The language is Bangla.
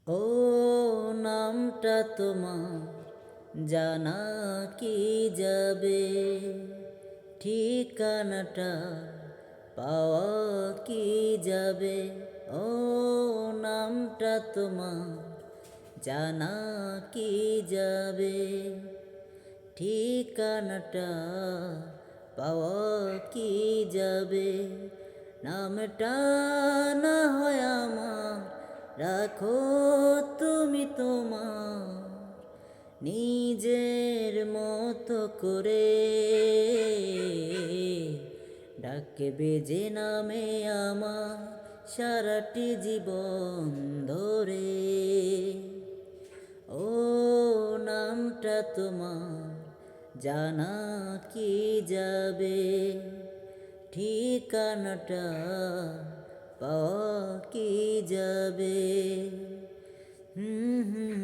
ও নামটা তোমার জানা কি যাবে, ঠিকানাটা পাওয়া কি যাবে। ও নামটা তোমার জানা কি যাবে, ঠিকানাটা পাওয়া কি যাবে। নামটা না হয় আমার, রাখো তুমি তোমার নিজের মতো করে। ডাকবে যে নামে আমার সারাটি জীবন ধরে। ও নামটা তোমার জানা কি যাবে, ঠিকানাটা পাওয়া কি যাবে। হুম হুম